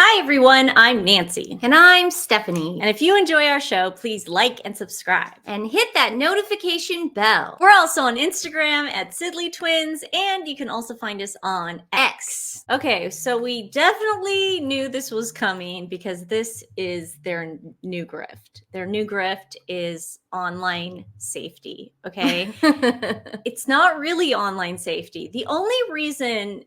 Hi, everyone. I'm Nancy. And I'm Stephanie. And if you enjoy our show, please like and subscribe. And hit that notification bell. We're also on Instagram at TWiN, and you can also find us on X. Okay, so we definitely knew this was coming because this is their new grift. Their new grift is online safety, okay? It's not really online safety. The only reason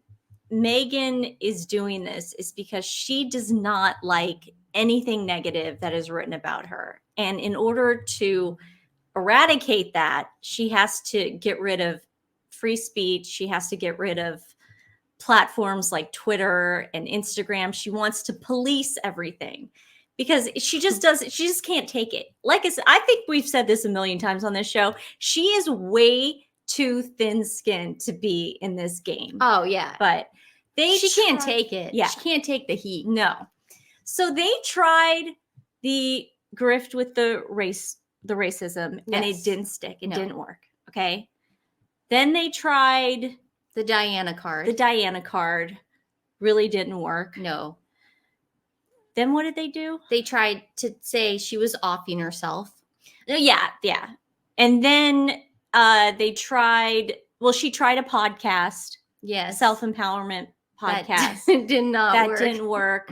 Meghan is doing this is because she does not like anything negative that is written about her. And in order to eradicate that, she has to get rid of free speech. She has to get rid of platforms like Twitter and Instagram. She wants to police everything because she just can't take it. Like I said, I think we've said this a million times on this show. She is way too thin-skinned to be in this game. Oh, yeah. But she can't take it. Yeah. She can't take the heat. No. So they tried the grift with the racism, and it didn't stick. It didn't work. Okay. Then they tried the Diana card. The Diana card really didn't work. No. Then what did they do? They tried to say she was offing herself. Yeah. And then they tried, she tried a podcast. Yes. Self-empowerment podcast. That did not work. That didn't work.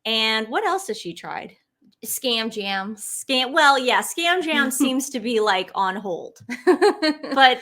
And what else has she tried? Scam Jam. Scam Jam seems to be like on hold. But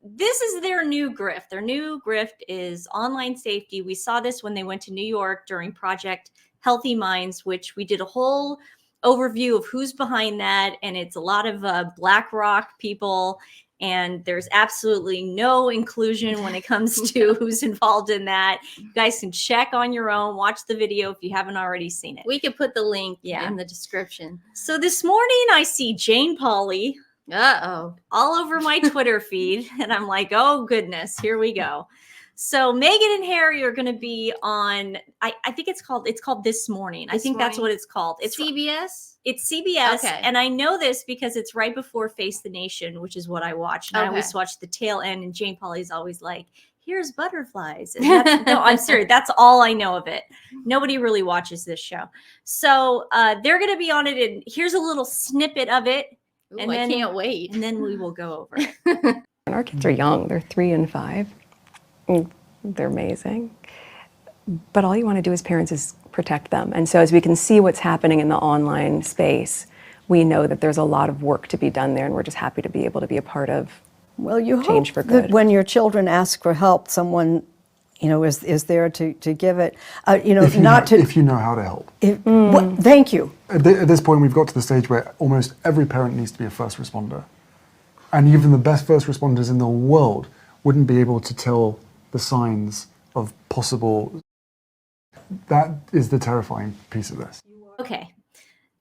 this is their new grift. Their new grift is online safety. We saw this when they went to New York during Project Healthy Minds, which we did a whole overview of who's behind that. And it's a lot of BlackRock people. And there's absolutely no inclusion when it comes to who's involved in that. You guys can check on your own, watch the video if you haven't already seen it. We could put the link in the description. So this morning I see Jane Pauley all over my Twitter feed. And I'm like, oh, goodness, here we go. So Meghan and Harry are going to be on, I think it's called This Morning. I think that's what it's called. It's CBS? It's CBS. Okay. And I know this because it's right before Face the Nation, which is what I watch. And I always watch the tail end. And Jane Pauley's always like, here's butterflies. And no, I'm serious. That's all I know of it. Nobody really watches this show. So they're going to be on it. And here's a little snippet of it. Ooh, and then, I can't wait. And then we will go over it. And our kids are young. They're 3 and 5. They're amazing. But all you want to do as parents is protect them. And so as we can see what's happening in the online space, we know that there's a lot of work to be done there, and we're just happy to be able to be a part of change for good. That when your children ask for help, someone, is there to give it. If you know how to help. Thank you. At this point, we've got to the stage where almost every parent needs to be a first responder. And even the best first responders in the world wouldn't be able to tell the signs of possible. That is the terrifying piece of this. Okay.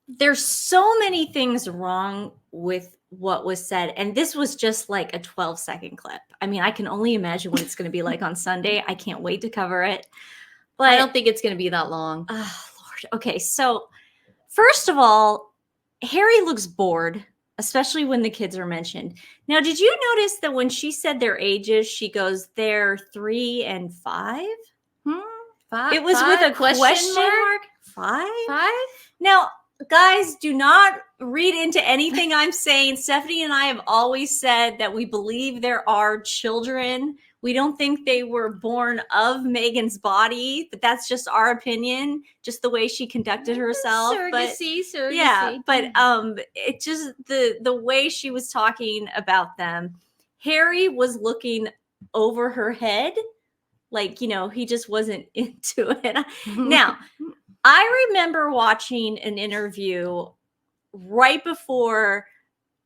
There's so many things wrong with what was said. And this was just like a 12-second clip. I mean, I can only imagine what it's going to be like on Sunday. I can't wait to cover it. But I don't think it's going to be that long. Oh, Lord. Okay. So first of all, Harry looks bored, especially when the kids are mentioned. Now, did you notice that when she said their ages, she goes, they're 3 and 5? It was with a question mark. 5? Now, guys, do not read into anything I'm saying. Stephanie and I have always said that we believe there are children. We don't think they were born of Meghan's body, but that's just our opinion, just the way she conducted herself. Surrogacy. Yeah, but it just the way she was talking about them. Harry was looking over her head, like, he just wasn't into it. Now, I remember watching an interview right before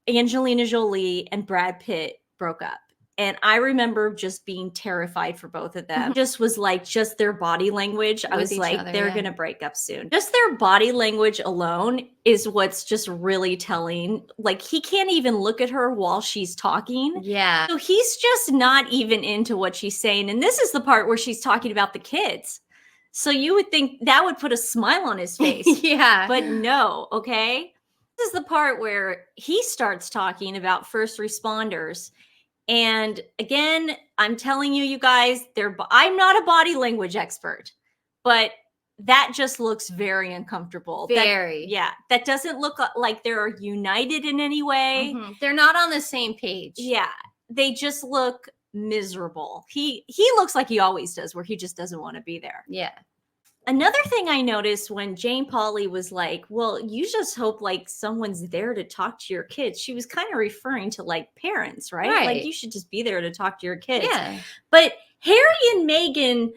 Angelina Jolie and Brad Pitt broke up. And I remember just being terrified for both of them. Just was like, just their body language. I was like, they're going to break up soon. Just their body language alone is what's just really telling. Like, he can't even look at her while she's talking. Yeah. So he's just not even into what she's saying. And this is the part where she's talking about the kids. So you would think that would put a smile on his face. Yeah. But no, okay? This is the part where he starts talking about first responders. And again, I'm telling you, you guys, I'm not a body language expert, but that just looks very uncomfortable. Very. That doesn't look like they're united in any way. They're not on the same page. Yeah, they just look miserable. He looks like he always does, where he just doesn't want to be there. Yeah. Another thing I noticed when Jane Pauley was like, well, you just hope like someone's there to talk to your kids. She was kind of referring to like parents, right? Like you should just be there to talk to your kids. Yeah. But Harry and Meghan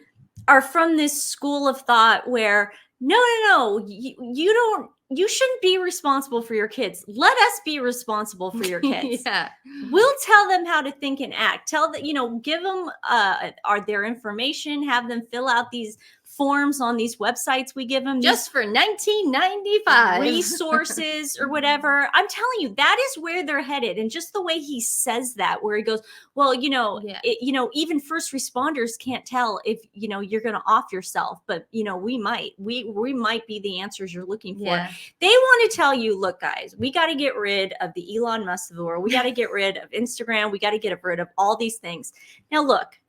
are from this school of thought where no, you shouldn't be responsible for your kids. Let us be responsible for your kids. Yeah. We'll tell them how to think and act. Tell that, give them their information, have them fill out these forms on these websites we give them just for $19.95 resources or whatever. I'm telling you, that is where they're headed. And just the way he says that, where he goes, well, even first responders can't tell if you're going to off yourself, but we might be the answers you're looking for. Yeah. They want to tell you, look, guys, we got to get rid of the Elon Musk of the world. We got to get rid of Instagram. We got to get rid of all these things. Now, look,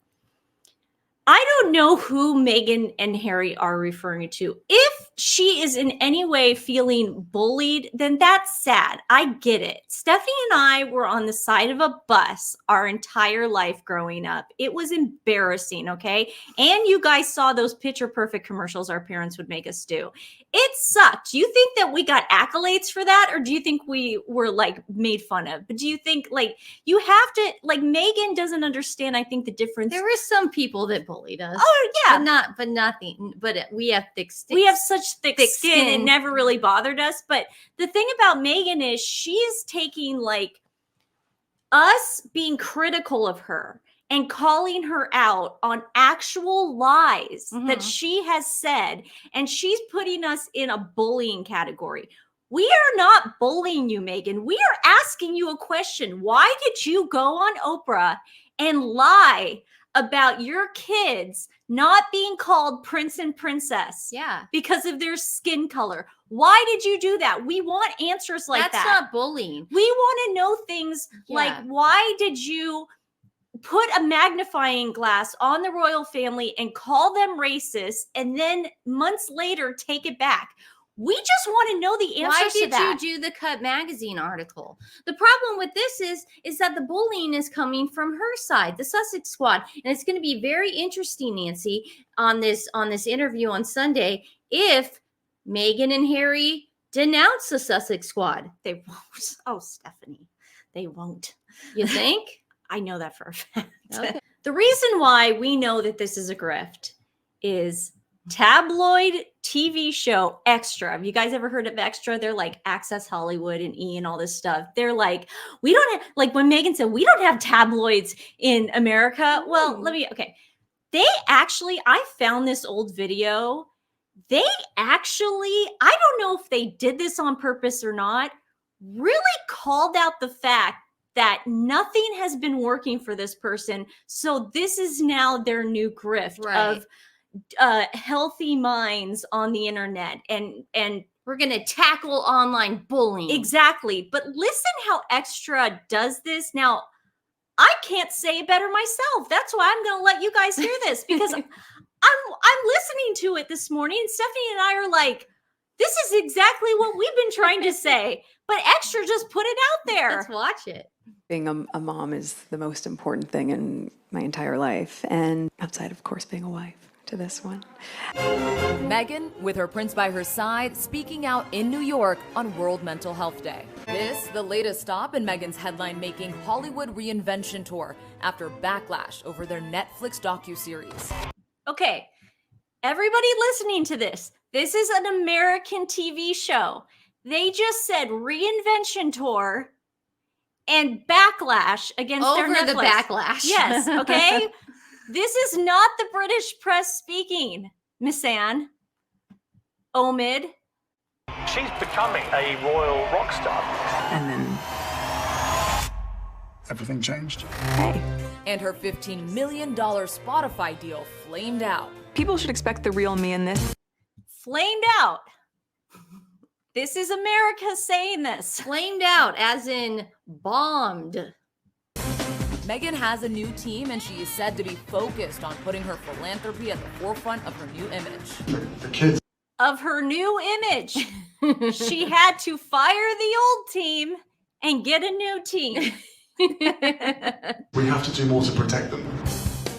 I don't know who Meghan and Harry are referring to. If she is in any way feeling bullied, then that's sad. I get it. Stephanie and I were on the side of a bus our entire life growing up. It was embarrassing, okay? And you guys saw those picture perfect commercials our parents would make us do. It sucked. Do you think that we got accolades for that? Or do you think we were like made fun of? But do you think like you have to, like Meghan doesn't understand, I think, the difference. There were some people that bullied us. Oh yeah. But nothing. But we have thick skin. We have such thick skin. It never really bothered us. But the thing about Meghan is she's taking like us being critical of her and calling her out on actual lies that she has said, and she's putting us in a bullying category. We are not bullying you, Meghan. We are asking you a question. Why did you go on Oprah and lie about your kids not being called prince and princess because of their skin color? Why did you do that? We want answers like that. That's not bullying. We want to know things like, why did you put a magnifying glass on the royal family and call them racist and then months later take it back? We just want to know the answers to that. Why did you do the Cut magazine article? The problem with this is that the bullying is coming from her side, the Sussex Squad. And it's going to be very interesting, Nancy, on this interview on Sunday, if Meghan and Harry denounce the Sussex Squad. They won't. Oh, Stephanie, they won't. You think? I know that for a fact. Okay. The reason why we know that this is a grift is tabloid TV show Extra. Have you guys ever heard of Extra? They're like Access Hollywood and E and all this stuff. They're like, we don't have, like when Meghan said, we don't have tabloids in America. Well, they actually, I found this old video. They actually, I don't know if they did this on purpose or not, really called out the fact that nothing has been working for this person. So this is now their new grift of healthy minds on the internet. And we're going to tackle online bullying. Exactly. But listen how Extra does this. Now, I can't say it better myself. That's why I'm going to let you guys hear this, because I'm listening to it this morning, and Stephanie and I are like, this is exactly what we've been trying to say, but Extra just put it out there. Let's watch it. Being a mom is the most important thing in my entire life, and outside, of course, being a wife to this one. Meghan, with her prince by her side, speaking out in New York on World Mental Health Day. This, the latest stop in Meghan's headline-making Hollywood reinvention tour after backlash over their Netflix docuseries. Okay, everybody listening to this, this is an American TV show. They just said reinvention tour and backlash against over their Netflix. The backlash. Yes, okay? This is not the British press speaking, Miss Anne. Omid. She's becoming a royal rock star. And then everything changed. Hey. And her $15 million Spotify deal flamed out. People should expect the real me in this. Flamed out. This is America saying this. Flamed out, as in bombed. Meghan has a new team, and she is said to be focused on putting her philanthropy at the forefront of her new image. The kids. Of her new image. She had to fire the old team and get a new team. We have to do more to protect them.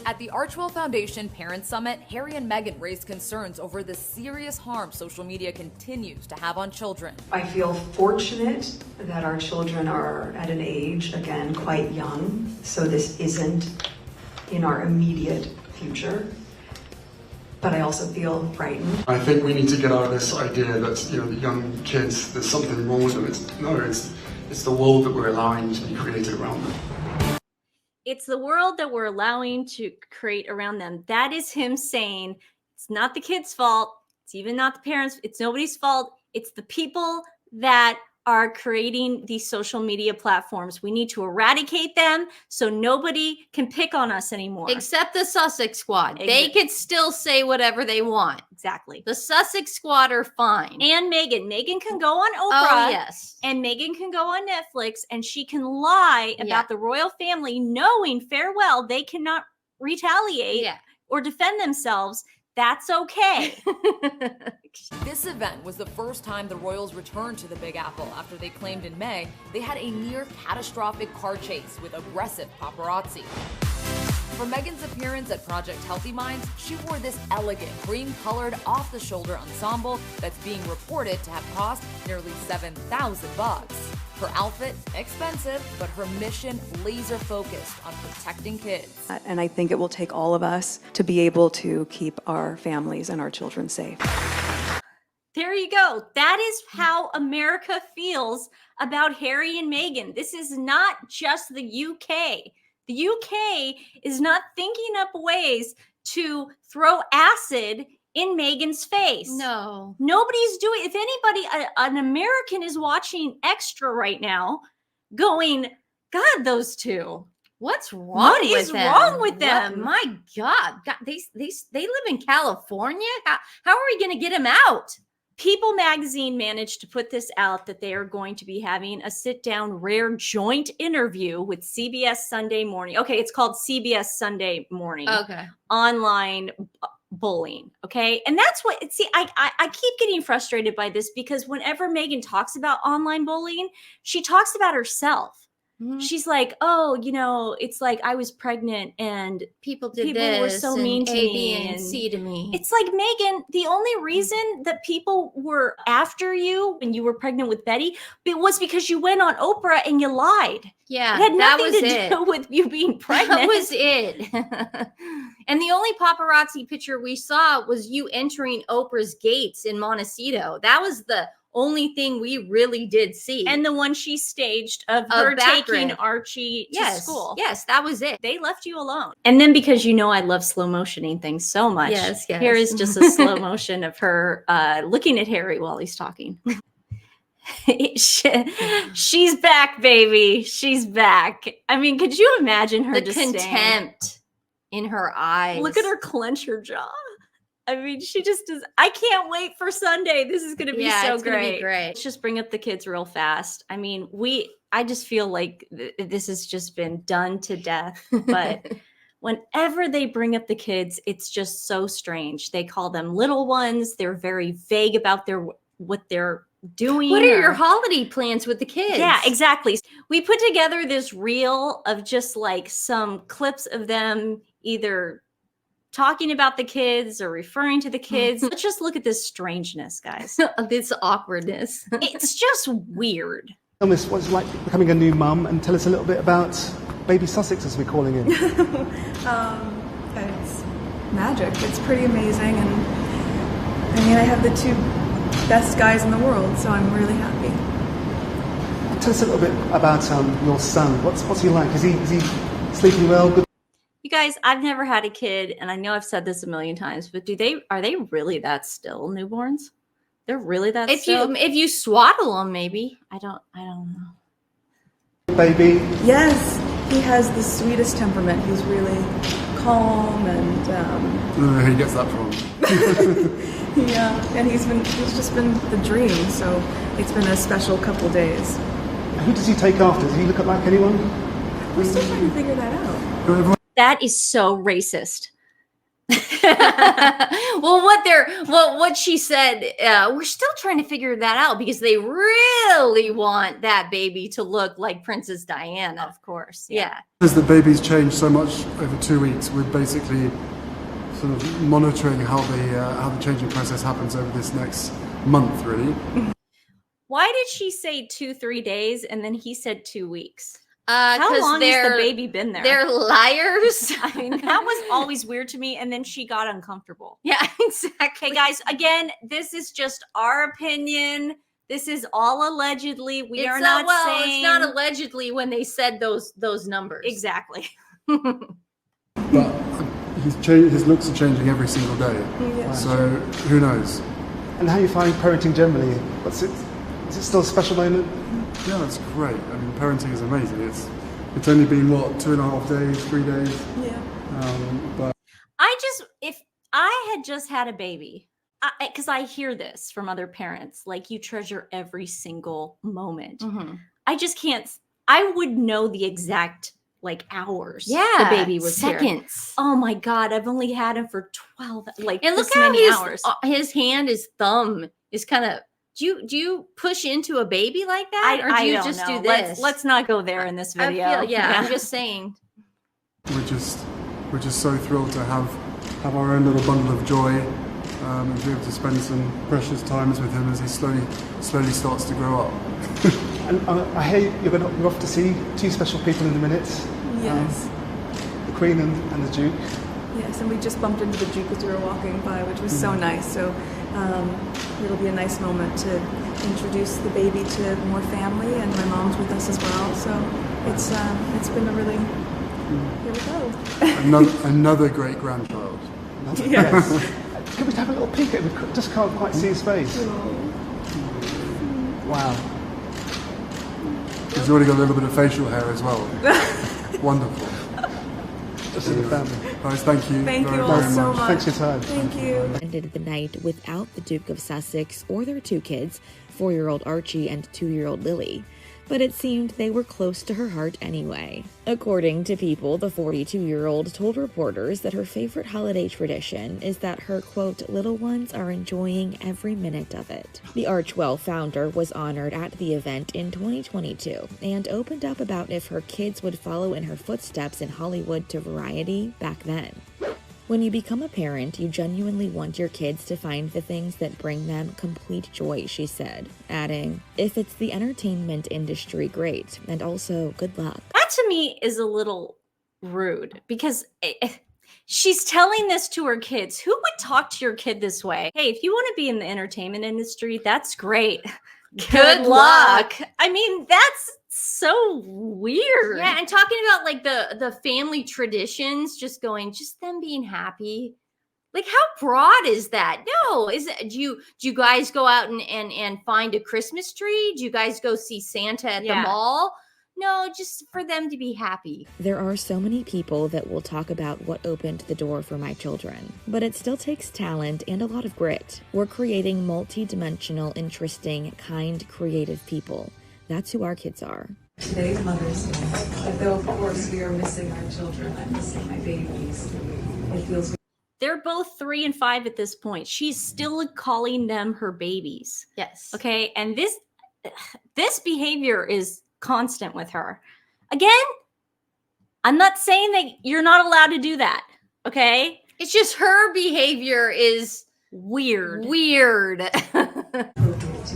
At the Archwell Foundation Parent Summit, Harry and Meghan raised concerns over the serious harm social media continues to have on children. I feel fortunate that our children are at an age, again, quite young, so this isn't in our immediate future. But I also feel frightened. I think we need to get out of this idea that, the young kids, there's something wrong with them. It's the world that we're allowing to be created around them. It's the world that we're allowing to create around them. That is him saying it's not the kids' fault. It's even not the parents. It's nobody's fault. It's the people that are creating these social media platforms. We need to eradicate them so nobody can pick on us anymore. Except the Sussex Squad. They could still say whatever they want. Exactly. The Sussex Squad are fine. And Meghan. Meghan can go on Oprah. Oh, yes. And Meghan can go on Netflix and she can lie about the royal family, knowing fair well they cannot retaliate or defend themselves. That's okay. This event was the first time the royals returned to the Big Apple after they claimed in May they had a near catastrophic car chase with aggressive paparazzi. For Meghan's appearance at Project Healthy Minds, she wore this elegant cream-colored off-the-shoulder ensemble that's being reported to have cost nearly $7,000. Her outfit, expensive, but her mission laser-focused on protecting kids. And I think it will take all of us to be able to keep our families and our children safe. There you go. That is how America feels about Harry and Meghan. This is not just the UK. The UK is not thinking up ways to throw acid in Meghan's face. No. Nobody's doing. If anybody, an American is watching Extra right now going, God, those two. What's wrong What with is them? wrong with them? My God. They live in California? How are we going to get them out? People magazine managed to put this out that they are going to be having a sit-down rare joint interview with CBS Sunday Morning. Okay, it's called CBS Sunday Morning. Okay. Online bullying. Okay. And that's what, I keep getting frustrated by this because whenever Meghan talks about online bullying, she talks about herself. Mm-hmm. She's like, oh, it's like I was pregnant and people were so mean to me. B and C to me. It's like, Meghan, the only reason that people were after you when you were pregnant with Betty, it was because you went on Oprah and you lied. Yeah, it had nothing to do with you being pregnant. That was it. And the only paparazzi picture we saw was you entering Oprah's gates in Montecito. That was the only thing we really did see. And the one she staged of her taking Archie to school. Yes, that was it. They left you alone. And then because I love slow motioning things so much. Yes. Here is just a slow motion of her looking at Harry while he's talking. She's back, baby. She's back. I mean, could you imagine her the contempt in her eyes? Look at her clench her jaw. I mean, she just does. I can't wait for Sunday. This is going to be so it's great. Gonna be great. Let's just bring up the kids real fast. I mean, I just feel like this has just been done to death. But whenever they bring up the kids, it's just so strange. They call them little ones. They're very vague about what they're doing. What are your holiday plans with the kids? Yeah, exactly. We put together this reel of just like some clips of them either talking about the kids or referring to the kids. Let's just look at this strangeness, guys. This awkwardness. It's just weird. Tell us what it's like becoming a new mum and tell us a little bit about baby Sussex, as we're calling him. It's magic. It's pretty amazing. And I mean, I have the two best guys in the world, so I'm really happy. Tell us a little bit about your son. What's he like? Is he sleeping well? Good. You guys, I've never had a kid, and I know I've said this a million times, but are they really that still, newborns? They're really that still? If you swaddle them, maybe. I don't know. Baby? Yes, he has the sweetest temperament. He's really calm and I don't know where he gets that from. yeah, and he's just been the dream, so it's been a special couple days. Who does he take after? Does he look like anyone? We're still trying to figure that out. That is so racist. Well, what she said, we're still trying to figure that out because they really want that baby to look like Princess Diana. Of course. Yeah. As the baby's changed so much over 2 weeks, we're basically sort of monitoring how the changing process happens over this next month, really. Why did she say 2-3 days and then he said 2 weeks? How How long has the baby been there? They're liars. I mean, that was always weird to me. And then she got uncomfortable. Yeah, exactly. Okay, guys, again, this is just our opinion. This is all allegedly. We are not saying. It's not allegedly when they said those numbers. Exactly. But his looks are changing every single day. Yeah. So who knows? And how you find parenting generally? Is it still a special moment? Yeah, that's great. I mean, parenting is amazing. It's only been, what, 2.5 days, 3 days? Yeah. But If I had just had a baby, because I hear this from other parents, like you treasure every single moment. Mm-hmm. I just can't, I would know the exact like hours Yeah, the baby was here. seconds. Oh my God, I've only had him for 12, like And look this how many hours. his hand, his thumb is kind of. Do you push into a baby like that, or do you don't just know. do this? Let's not go there in this video. I'm just saying. we're just so thrilled to have our own little bundle of joy, and be able to spend some precious times with him as he slowly starts to grow up. And I hear you're off to see 2 special people in a minute. Yes. The Queen and the Duke. Yes, and we just bumped into the Duke as we were walking by, which was so nice. So it'll be a nice moment to introduce the baby to more family, and my mom's with us as well. So it's been a really here we go. Another great grandchild. Yes. Can we have a little peek at him? We just can't quite see his face. Wow. He's already got a little bit of facial hair as well. Wonderful. Just in the family. Guys, thank you. Thank very, you all very so much. much. Thanks for your time. Thank you. Ended the night without the Duke of Sussex or their 2 kids, 4-year-old Archie and 2-year-old Lily. But it seemed they were close to her heart anyway. According to People, the 42-year-old told reporters that her favorite holiday tradition is that her, quote, little ones are enjoying every minute of it. The Archwell founder was honored at the event in 2022 and opened up about if her kids would follow in her footsteps in Hollywood to Variety back then. When you become a parent, you genuinely want your kids to find the things that bring them complete joy, she said, adding, if it's the entertainment industry, great, and also good luck. That to me is a little rude because she's telling this to her kids. Who would talk to your kid this way? Hey, if you want to be in the entertainment industry, that's great. Good luck. I mean, that's so weird. Yeah, and talking about like the family traditions, just them being happy. Like, how broad is that? No, do you guys go out and find a Christmas tree? Do you guys go see Santa at the mall? No, just for them to be happy. There are so many people that will talk about what opened the door for my children, but it still takes talent and a lot of grit. We're creating multi-dimensional, interesting, kind, creative people. That's who our kids are. Today's Mother's Day. Though, of course, we are missing our children. I'm missing my babies. It feels. They're both 3 and 5 at this point. She's still calling them her babies. Yes. Okay. And this behavior is constant with her. Again, I'm not saying that you're not allowed to do that. Okay. It's just her behavior is weird. To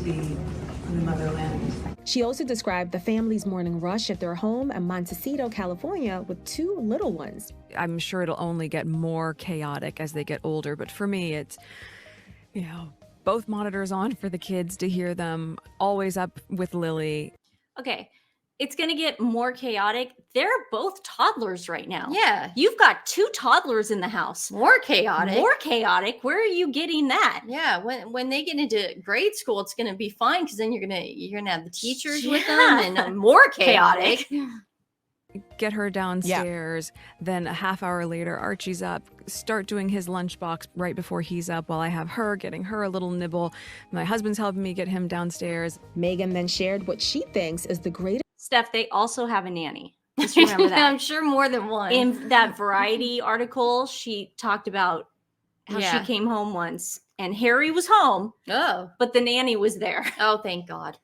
be in the motherland. She also described the family's morning rush at their home in Montecito, California, with 2 little ones. I'm sure it'll only get more chaotic as they get older, but for me, it's, both monitors on for the kids to hear them, always up with Lily. Okay. It's going to get more chaotic. They're both toddlers right now. Yeah. You've got 2 toddlers in the house. More chaotic. Where are you getting that? Yeah. When they get into grade school, it's going to be fine because then you're going to have the teachers with them and more chaotic. Get her downstairs. Then a half hour later, Archie's up. Start doing his lunchbox right before he's up while I have her getting her a little nibble. My husband's helping me get him downstairs. Meghan then shared what she thinks is the greatest. Steph, they also have a nanny. Just remember that. I'm sure more than one. In that Variety article, she talked about how she Yeah. came home once and Harry was home, but the nanny was there. Oh, thank God.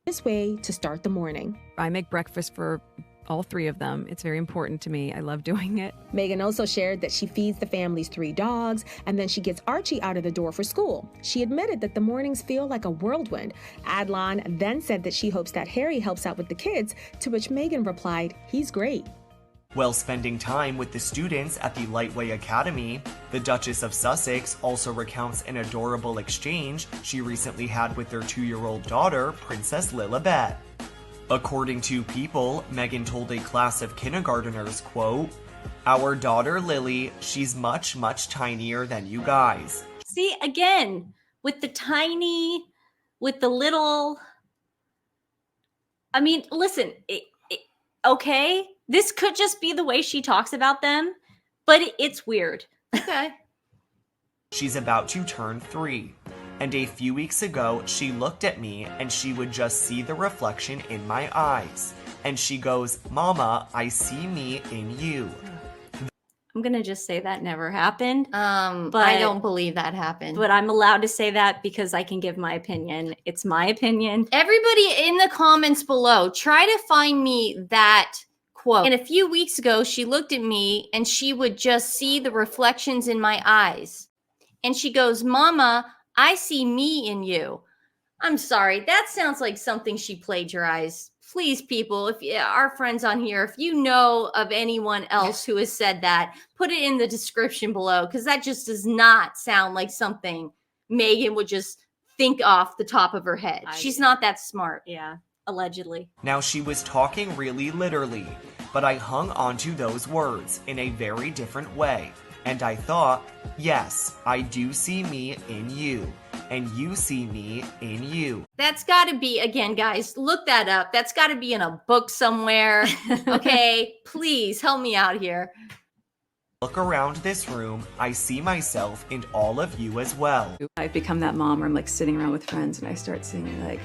This way to start the morning. I make breakfast for all three of them. It's very important to me. I love doing it. Meghan also shared that she feeds the family's 3 dogs, and then she gets Archie out of the door for school. She admitted that the mornings feel like a whirlwind. Adlon then said that she hopes that Harry helps out with the kids, to which Meghan replied, he's great. While spending time with the students at the Lightway Academy, the Duchess of Sussex also recounts an adorable exchange she recently had with their 2-year-old daughter, Princess Lilibet. According to People, Meghan told a class of kindergarteners, quote, "Our daughter Lily, she's much, much tinier than you guys." See, again, with the tiny, with the little. I mean, listen, okay, this could just be the way she talks about them, but it's weird. Okay. She's about to turn 3. And a few weeks ago, she looked at me and she would just see the reflection in my eyes. And she goes, "Mama, I see me in you." I'm going to just say that never happened. But I don't believe that happened. But I'm allowed to say that because I can give my opinion. It's my opinion. Everybody in the comments below, try to find me that quote. And a few weeks ago, she looked at me and she would just see the reflections in my eyes. And she goes, "Mama, I see me in you." I'm sorry. That sounds like something she plagiarized. Please, people, our friends on here, if you know of anyone else who has said that, put it in the description below, because that just does not sound like something Meghan would just think off the top of her head. She's not that smart. Yeah, allegedly. Now, she was talking really literally, but I hung onto those words in a very different way. And I thought, yes, I do see me in you, and you see me in you. That's got to be, again, guys, look that up. That's got to be in a book somewhere. Okay, please help me out here. Look around this room, I see myself in all of you as well. I've become that mom where I'm like sitting around with friends and I start singing like,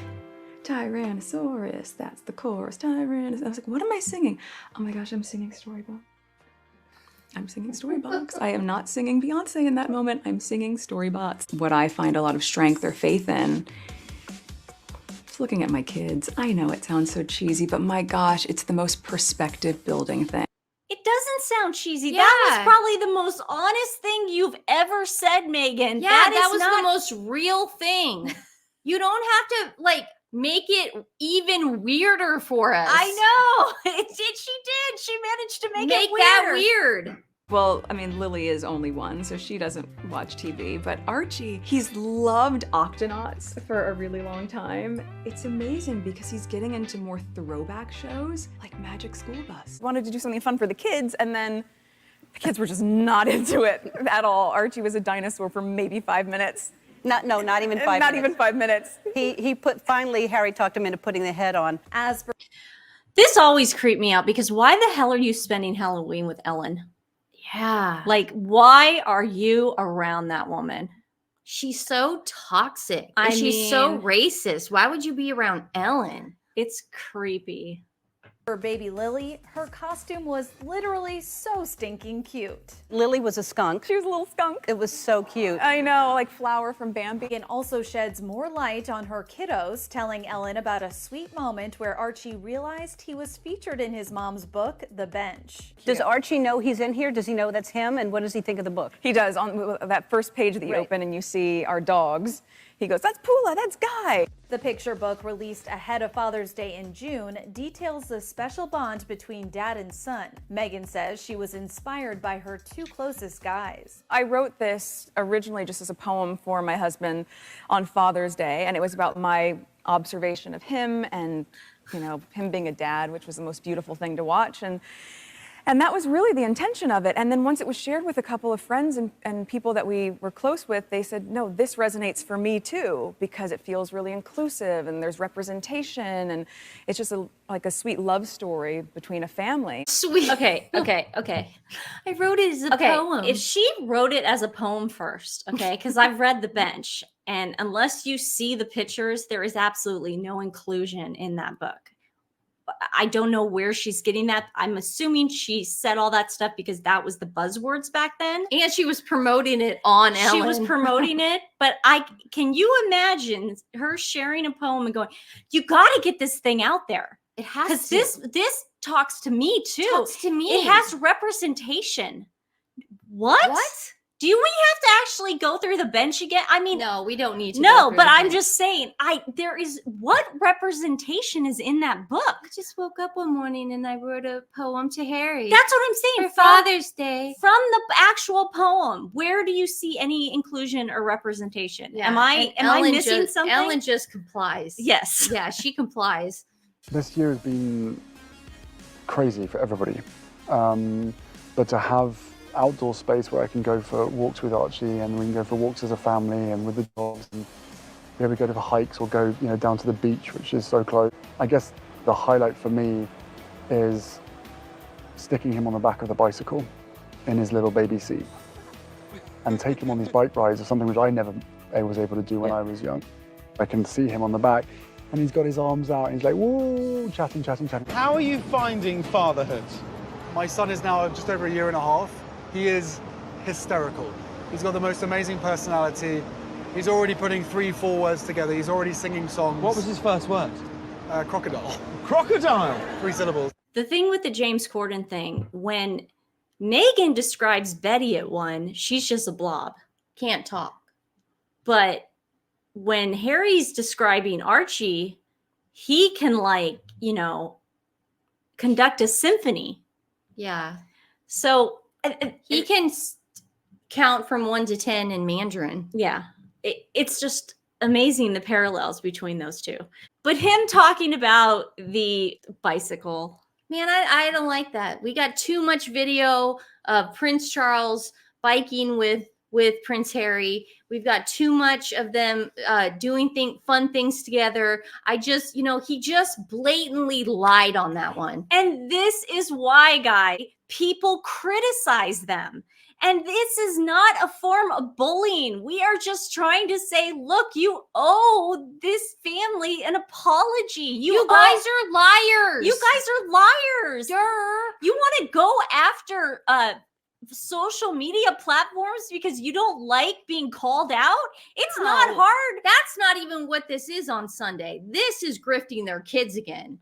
Tyrannosaurus, that's the chorus, Tyrannosaurus. I was like, what am I singing? Oh my gosh, I'm singing Storybook. I'm singing Storybox. I am not singing Beyonce in that moment. I'm singing Storybots. What I find a lot of strength or faith in is looking at my kids. I know it sounds so cheesy, but my gosh, it's the most perspective building thing. It doesn't sound cheesy. Yeah. That was probably the most honest thing you've ever said, Meghan. Yeah, that was the most real thing. You don't have to, like, make it even weirder for us. I know. She did. She managed to make it weird. that weird. Well, I mean, Lily is only 1, so she doesn't watch TV, but Archie, he's loved Octonauts for a really long time. It's amazing because he's getting into more throwback shows like Magic School Bus. Wanted to do something fun for the kids, and then the kids were just not into it at all. Archie was a dinosaur for maybe 5 minutes. Not even 5 minutes. Not even 5 minutes. Finally, Harry talked him into putting the head on. This always creeped me out because why the hell are you spending Halloween with Ellen? Yeah. Like, why are you around that woman? She's so toxic. And she's so racist. Why would you be around Ellen? It's creepy. For baby Lily, her costume was literally so stinking cute. Lily was a skunk. She was a little skunk. It was so cute. I know, like Flower from Bambi. And also sheds more light on her kiddos, telling Ellen about a sweet moment where Archie realized he was featured in his mom's book, The Bench. Does Archie know he's in here? Does he know that's him? And what does he think of the book? He does. On that first page that you open and you see our dogs, he goes, "That's Pula, that's Guy." The picture book, released ahead of Father's Day in June, details the special bond between dad and son. Meghan says she was inspired by her 2 closest guys. I wrote this originally just as a poem for my husband on Father's Day, and it was about my observation of him and, you know, him being a dad, which was the most beautiful thing to watch. And that was really the intention of it. And then once it was shared with a couple of friends and people that we were close with, they said, no, this resonates for me too, because it feels really inclusive and there's representation and it's just like a sweet love story between a family. Sweet. Okay. I wrote it as a poem. If she wrote it as a poem first, okay, because I've read The Bench, and unless you see the pictures, there is absolutely no inclusion in that book. I don't know where she's getting that. I'm assuming she said all that stuff because that was the buzzwords back then. And she was promoting it on Ellen. She was promoting it, but can you imagine her sharing a poem and going, "You got to get this thing out there." It has to. Because this talks to me too. Talks to me. It has representation. What? Do we have to actually go through the bench again? I mean, no, we don't need to. No, but I'm just saying, there is, what representation is in that book? I just woke up one morning and I wrote a poem to Harry. That's what I'm saying. For Father's Day. From the actual poem, where do you see any inclusion or representation? Yeah. Am I missing something? Ellen just complies. Yes. Yeah, she complies. This year has been crazy for everybody, but to have outdoor space where I can go for walks with Archie, and we can go for walks as a family and with the dogs, and be able to go for hikes or go, down to the beach, which is so close. I guess the highlight for me is sticking him on the back of the bicycle in his little baby seat and take him on these bike rides, or something which I never was able to do when I was young. I can see him on the back and he's got his arms out and he's like, woo, chatting. How are you finding fatherhood? My son is now just over 1.5 years. He is hysterical. He's got the most amazing personality. He's already putting 3-4 words together. He's already singing songs. What was his first word? Crocodile. Crocodile? 3 syllables. The thing with the James Corden thing, when Meghan describes Betty at one, she's just a blob. Can't talk. But when Harry's describing Archie, he can conduct a symphony. Yeah. So he can count from 1 to 10 in Mandarin. Yeah. It's just amazing, the parallels between those two. But him talking about the bicycle. Man, I don't like that. We got too much video of Prince Charles biking with Prince Harry. We've got too much of them doing fun things together. He just blatantly lied on that one. And this is why, people criticize them. And this is not a form of bullying. We are just trying to say, look, you owe this family an apology. You guys are liars. You guys are liars. You want to go after social media platforms because you don't like being called out? It's not hard. That's not even what this is on Sunday. This is grifting their kids again.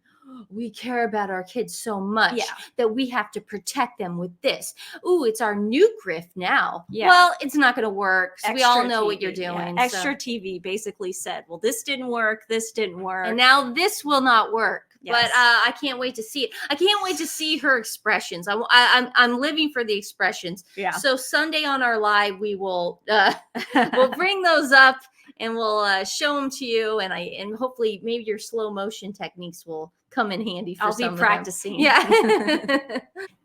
We care about our kids so much that we have to protect them with this. Ooh, it's our new grift now. Yeah. Well, it's not going to work. So we all know TV, what you're doing. Yeah. Extra TV basically said, well, this didn't work. This didn't work. And now this will not work. Yes. But I can't wait to see it. I can't wait to see her expressions. I'm living for the expressions. Yeah. So Sunday on our live, we will we'll bring those up and we'll show them to you. And hopefully maybe your slow motion techniques will come in handy for some I'll of be them. practicing. Yeah.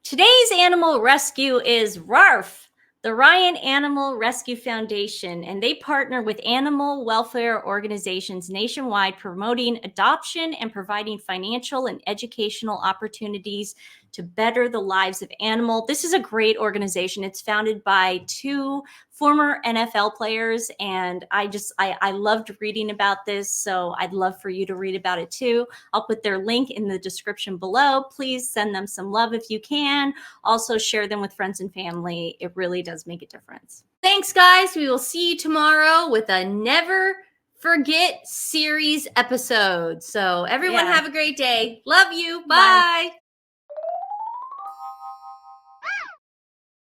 Today's animal rescue is RARF, the Ryan Animal Rescue Foundation, and they partner with animal welfare organizations nationwide, promoting adoption and providing financial and educational opportunities to better the lives of animals. This is a great organization. It's founded by 2 former NFL players, and I loved reading about this, so I'd love for you to read about it too. I'll put their link in the description below. Please send them some love if you can. Also share them with friends and family. It really does make a difference. Thanks, guys. We will see you tomorrow with a Never Forget series episode. So everyone have a great day. Love you. Bye.